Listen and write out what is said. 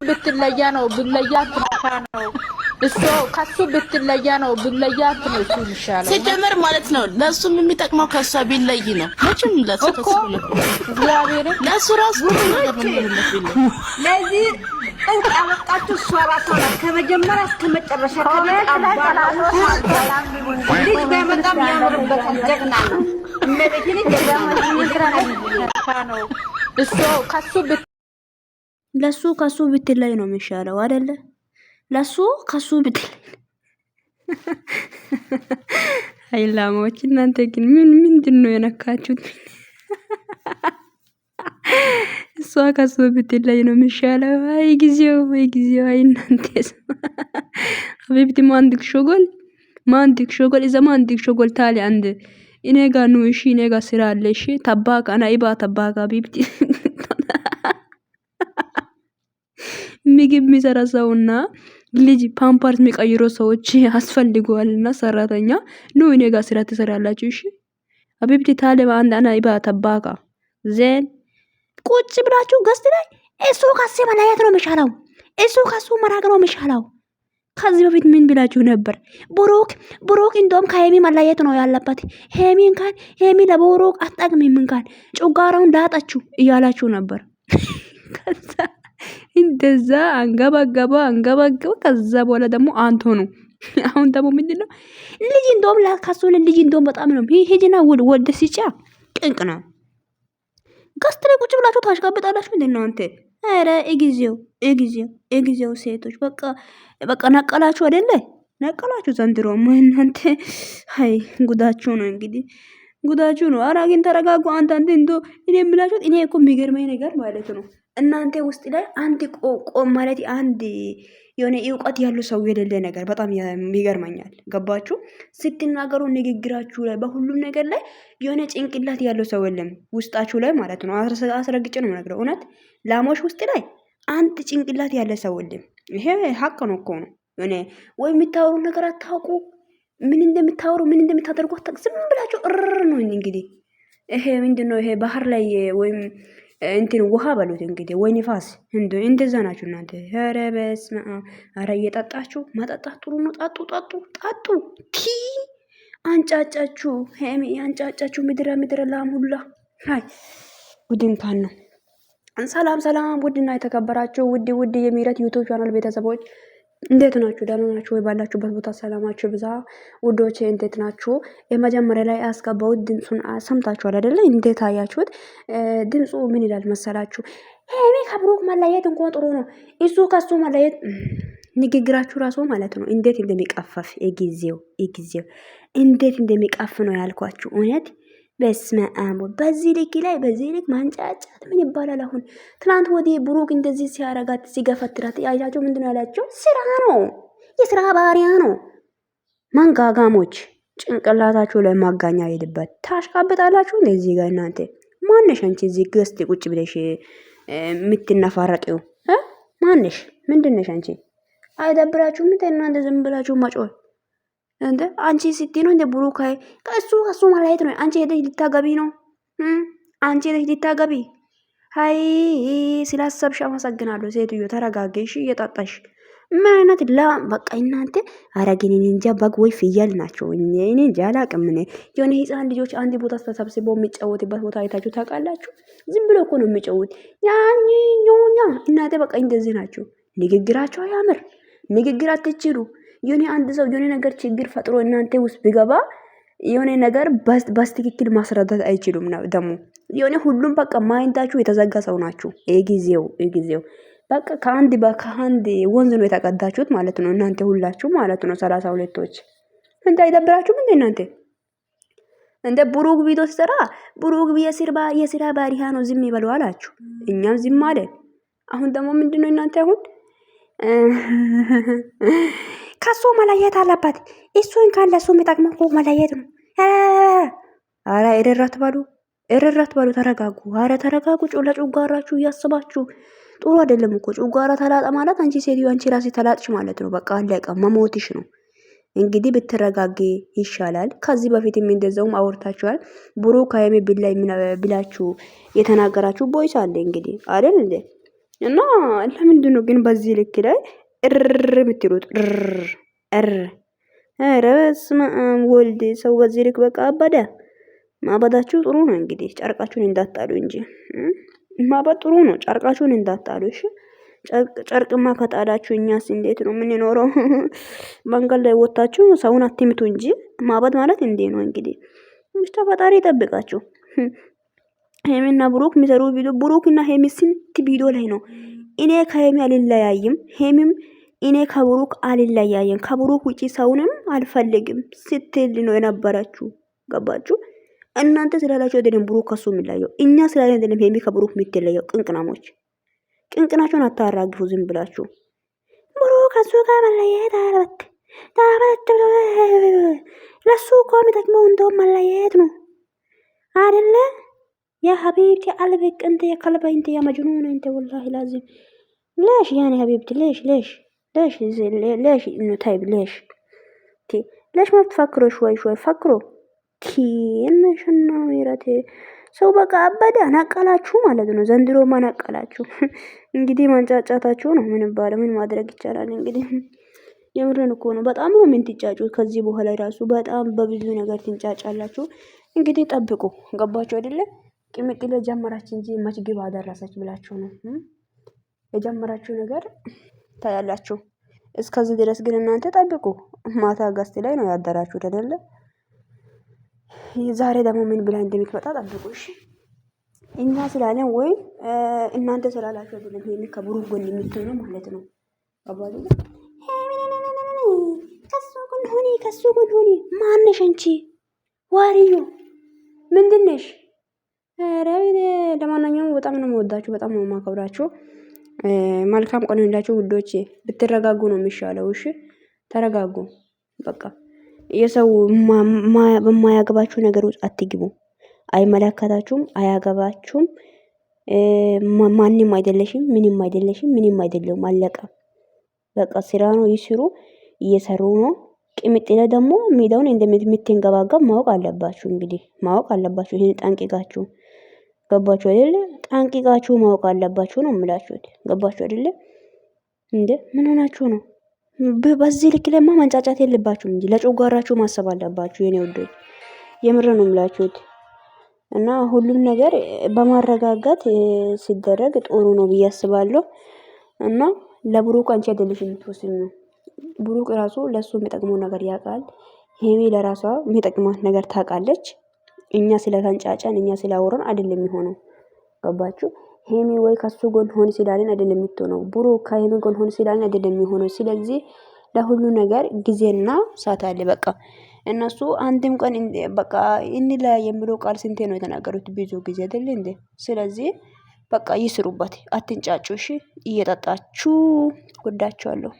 ብትለያ ነው ብለያት ነው እሱ ከሱ ብትለያ ነው ብለያት ነው እሱ ይሻላል ሲጀመር ማለት ነው። ለሱ የሚጠቅመው ከሷ ቢለይ ነው። መቼም ለሱ ተስብሎ እግዚአብሔር ለሱ ራሱ ለዚህ እንት አወጣችሁ ሷራቷ ከመጀመሪያ እስከ መጨረሻ ልጅ በመጣም ያምርበታል። ጀግና ነው። እመቤቴን ነው እሱ ከሱ ብትለይ ነው የሚሻለው አይደለ? ለሱ ከሱ ብትለይ አይላሞች እናንተ ግን ምንድነው የነካችሁት? እሷ ከሱ ብትለይ ነው የሚሻለው። አይ ጊዜው አይ እናንተስ ሀቢብቲ ማንዲክ ሾጎል እዛ ማንዲክ ሾጎል ታሊ አንድ እኔ ጋር ነው። እሺ እኔ ጋር ስራ አለ። እሺ ተባካ ናይባ ተባካ ሀቢብቲ ምግብ የሚሰራ ሰውና ልጅ ፓምፓርስ የሚቀይሩ ሰዎች ያስፈልገዋልና ሰራተኛ ነው። እኔ ጋር ስራ ትሰራላችሁ። እሺ ሀቢብቲ ታሊባ አንድ ናይባ ተባካ ዜን ቁጭ ብላችሁ ገስት ላይ እሱ ከሱ መለየት ነው የሚሻለው። እሱ ከሱ መራቅ ነው የሚሻለው። ከዚህ በፊት ምን ብላችሁ ነበር? ብሩክ እንደውም ከሄሚ መለየት ነው ያለበት። ሄሚ ለብሩክ አትጠቅምም እንኳን ጩጋራውን ዳጣችሁ እያላችሁ ነበር። ከዛ እንደዛ አንገባገባ ከዛ በኋላ ደግሞ አንተ ነው። አሁን ደግሞ ምንድነው ልጅ እንደውም ለካሱ ልጅ እንደውም በጣም ነው ሂጂና ወደ ሲጫ ቅንቅ ነው ጋስት ላይ ቁጭ ብላችሁ ታሽቃብጣላችሁ። ምንድነው አንተ? አረ እግዚኦ ሴቶች በቃ ነቀላችሁ አይደለ? ነቀላችሁ ዘንድሮ እናንተ። ሃይ ጉዳችሁ ነው እንግዲህ ጉዳችሁ ነው። አረ ግን ተረጋጉ። አንተ እንዶ እኔ የምላችሁት እኔ እኮ የሚገርመኝ ነገር ማለት ነው እናንተ ውስጥ ላይ አንድ ቆም ማለት አንድ የሆነ እውቀት ያለው ሰው የሌለ ነገር በጣም ይገርመኛል። ገባችሁ? ስትናገሩ ንግግራችሁ ላይ በሁሉም ነገር ላይ የሆነ ጭንቅላት ያለው ሰው የለም ውስጣችሁ ላይ ማለት ነው። አስረግጬ ነው የምነግረው። እውነት ላሞሽ ውስጥ ላይ አንድ ጭንቅላት ያለ ሰው የለም። ይሄ ሀቅ ነው እኮ ነው። የሆነ ወይ የምታወሩ ነገር አታውቁ፣ ምን እንደምታወሩ ምን እንደምታደርጉ ዝም ብላችሁ ነው እንግዲህ። ይሄ ምንድነው? ይሄ ባህር ላይ ወይም እንትን ውሃ በሉት እንግዲህ ወይ ንፋስ እንደዛ ናችሁ እናንተ። ኧረ በስመ አብ! ኧረ እየጠጣችሁ መጠጣት ጥሩ ነው። ጠጡ ቲ አንጫጫችሁ፣ ሄሚ አንጫጫችሁ። ምድረ ላም ሁላ ሃይ ጉድንካን ነው። ሰላም ውድና የተከበራችሁ ውድ የሚረት ዩቲዩብ ቻናል ቤተሰቦች እንዴት ናችሁ? ደህና ናችሁ ወይ? ባላችሁበት ቦታ ሰላማችሁ ብዛ። ውዶቼ እንዴት ናችሁ? የመጀመሪያ ላይ ያስገባሁት ድምጹን ሰምታችኋል አይደለ? እንዴት አያችሁት? ድምጹ ምን ይላል መሰላችሁ? ሄሚ ከብሩክ መለየት እንኳን ጥሩ ነው። እሱ ከሱ መለየት ንግግራችሁ ራሱ ማለት ነው እንዴት እንደሚቀፈፍ የጊዜው እንዴት እንደሚቀፍ ነው ያልኳችሁ። እውነት በስመ አብ! በዚህ ልክ ማንጫጫት ምን ይባላል? አሁን ትናንት ወዲህ ብሩክ እንደዚህ ሲያረጋት ሲገፈትራት ያያቸው ምንድነው ያላቸው? ስራ ነው፣ የስራ ባሪያ ነው። መንጋጋሞች ጭንቅላታችሁ ላይ ማጋኛ ሄድበት ታሽቃብጣላችሁ። እንደዚህ ጋር እናንተ ማነሽ? አንቺ እዚህ ገስት ቁጭ ብለሽ የምትነፋረቂው ማነሽ? ምንድነሽ አንቺ? አይደብራችሁም? እናንተ ዝም ብላችሁ ማጮህ እንደ አንቺ ስትይ ነው እንደ ብሩክ ከሱ ማለት ነው። አንቺ ሄደሽ ልታገቢ ነው። አንቺ ሄደሽ ልታገቢ። ሃይ ስላሰብሽ አመሰግናለሁ ሴትዮ። ተረጋጊ እየጣጣሽ ምን አይነት በቃ እናንተ። ኧረ ግን እኔ እንጃ በግ ወይ ፍየል ናቸው። እኔ እንጃ አላቅም። የሆነ ህፃን ልጆች አንድ ቦታ ተሰብስበው የሚጫወትበት ቦታ አይታችሁ ታውቃላችሁ? ዝም ብሎ እኮ ነው የሚጫወት ያኛኛ። እናንተ በቃ እንደዚህ ናቸው። ንግግራቸው አያምር፣ ንግግር አትችሉ። የሆነ አንድ ሰው የሆነ ነገር ችግር ፈጥሮ እናንተ ውስጥ ቢገባ የሆነ ነገር በስትክክል ማስረዳት አይችሉም። ደግሞ የሆነ ሁሉም በቃ ማይንዳችሁ የተዘጋ ሰው ናችሁ። የጊዜው በቃ ከአንድ ወንዝ ነው የተቀዳችሁት ማለት ነው እናንተ ሁላችሁ ማለት ነው። 32ቶች እንደ አይደብራችሁም እንደ እናንተ እንደ ብሩክ ቪዲዮ ሲሰራ ብሩክ የስራ ባሪያ ነው ዝም ይበሉ አላችሁ። እኛም ዝም አለን። አሁን ደግሞ ምንድነው እናንተ አሁን ከሱ መለየት አለበት። እሱ እንኳን ለሱ የሚጠቅመው እኮ መለየት ነው። አረ እረራት በሉ ተረጋጉ። አረ ተረጋጉ። ለጩጋራችሁ እያስባችሁ ጥሩ አይደለም እኮ ጩጋራ ተላጣ ማለት አንቺ ሴትዮ አንቺ ራስሽ ተላጥሽ ማለት ነው። በቃ አለቀ፣ መሞትሽ ነው። እንግዲህ ብትረጋጊ ይሻላል። ከዚህ በፊትም እንደዛውም አወርታችኋል። ብሩክ ከሄሚ ብላችሁ የተናገራችሁ ቦይስ አለ እንግዲህ አይደል እንዴ? እና ለምንድን ነው ግን በዚህ ልክ ላይ እር የምትሉት? እር ኧረ በስመ አብ ወልድ። ሰው በዚህ ልክ በቃ አበደ። ማበዳችሁ ጥሩ ነው እንግዲህ፣ ጨርቃችሁን እንዳጣሉ እንጂ ማበድ ጥሩ ነው። ጨርቃችሁን እንዳጣሉ እሺ። ጨርቅማ ከጣላችሁ እኛስ እንዴት ነው የምንኖረው? መንገድ ላይ ወጣችሁ ሰውን አትምቱ እንጂ ማበድ ማለት እንዴ ነው እንግዲህ። ብቻ ፈጣሪ ይጠብቃችሁ። ሄሚና ብሩክ የሚሰሩ ቪዲዮ፣ ብሩክና ሄሚ ስንት ቪዲዮ ላይ ነው እኔ ከሄሚ አልለያይም፣ ሄሚም እኔ ከብሩክ አልለያየም፣ ከብሩክ ውጪ ሰውንም አልፈልግም ስትል ነው የነበረችው። ገባችሁ? እናንተ ስላላችሁ አይደለም ብሩክ ከሱ የሚለየው፣ እኛ ስላለን አይደለም ሄሚ ከብሩክ የምትለየው። ቅንቅናሞች ቅንቅናቸውን አታራግፉ ዝም ብላችሁ። ብሩክ ከሱ ጋር መለየት አለበት። ለሱ እኮ የሚጠቅመው እንደውም መለየት ነው አይደለ? يا حبيبتي قلبك انت يا كلبة انت يا مجنونة انت والله لازم. ليش يعني حبيبتي؟ ليش ليش انه طيب ليش ليش ما بتفكروا شوي فكروا እንሽና ወይራቴ ሰው በቃ አበደ። ናቃላችሁ ማለት ነው። ዘንድሮ ማናቃላችሁ እንግዲህ ማንጫጫታችሁ ነው። ምን ባለ ምን ማድረግ ይቻላል እንግዲህ። የምርን እኮ ነው። በጣም ነው የምትጫጩት። ከዚህ በኋላ ራሱ በጣም በብዙ ነገር ትንጫጫላችሁ። እንግዲህ ጠብቁ። ገባችሁ አይደለ? ቅምጥል ጀመራች እንጂ መች ግብ አደረሰች ብላችሁ ነው የጀመራችሁ ነገር ታያላችሁ። እስከዚህ ድረስ ግን እናንተ ጠብቁ። ማታ ገስት ላይ ነው ያደራችሁት አይደለ? ዛሬ ደግሞ ምን ብላ እንደምትመጣ ጠብቁ እሺ። እኛ ስላለን ወይ እናንተ ስላላችሁ አይደለም ሄሚ ከብሩክ ጎን የምትሆነው ማለት ነው። አባሉ ከሱ ጎን ሆኒ ማነሽ አንቺ ዋሪዮ ምንድነሽ? ኧረ ለማንኛውም በጣም ነው የምወዳችሁ፣ በጣም ነው የማከብራችሁ። መልካም ቀን ይሁንላችሁ ውዶቼ። ብትረጋጉ ነው የሚሻለው እሺ። ተረጋጉ በቃ። የሰው በማያገባችሁ ነገር ውስጥ አትግቡ። አይመለከታችሁም፣ አያገባችሁም። ማንም አይደለሽም፣ ምንም አይደለሽም፣ ምንም አይደለም። አለቀ በቃ። ስራ ነው ይስሩ፣ እየሰሩ ነው። ቅምጥሌ ደግሞ ሜዳውን እንደምትንገባገብ ማወቅ አለባችሁ። እንግዲህ ማወቅ አለባችሁ። ይሄን ጠንቅቃችሁ ገባችሁ አይደለ? ጠንቅቃችሁ ማወቅ አለባችሁ ነው የምላችሁት። ገባችሁ አይደለ እንዴ? ምን ሆናችሁ ነው? በዚህ ልክ ለማ መንጫጫት የለባችሁም እንጂ ለጮጓራችሁ ማሰብ አለባችሁ የኔ ወዶች። የምር ነው የምላችሁት። እና ሁሉም ነገር በማረጋጋት ሲደረግ ጥሩ ነው ብዬ አስባለሁ። እና ለብሩክ አንቺ አይደለሽ የምትወስኚው። ብሩክ ራሱ ለሱ የሚጠቅመው ነገር ያውቃል። ሄሚ ለራሷ የሚጠቅማት ነገር ታውቃለች። እኛ ስለተንጫጫን እኛ ስላወራን አይደለም የሚሆነው። ገባችሁ? ሄሚ ወይ ከሱ ጎን ሆን ሲላልን አይደለም የምትሆነው። ብሩክ ከሄሚ ጎን ሆን ሲላልን አይደለም የሚሆነው። ስለዚህ ለሁሉ ነገር ጊዜና ሰዓት አለ። በቃ እነሱ አንድም ቀን በቃ እንለያይ የሚለው ቃል ስንቴ ነው የተናገሩት? ብዙ ጊዜ አይደል እንዴ? ስለዚህ በቃ ይስሩበት፣ አትንጫጩ እሺ። እየጠጣችሁ ወዳችኋለሁ።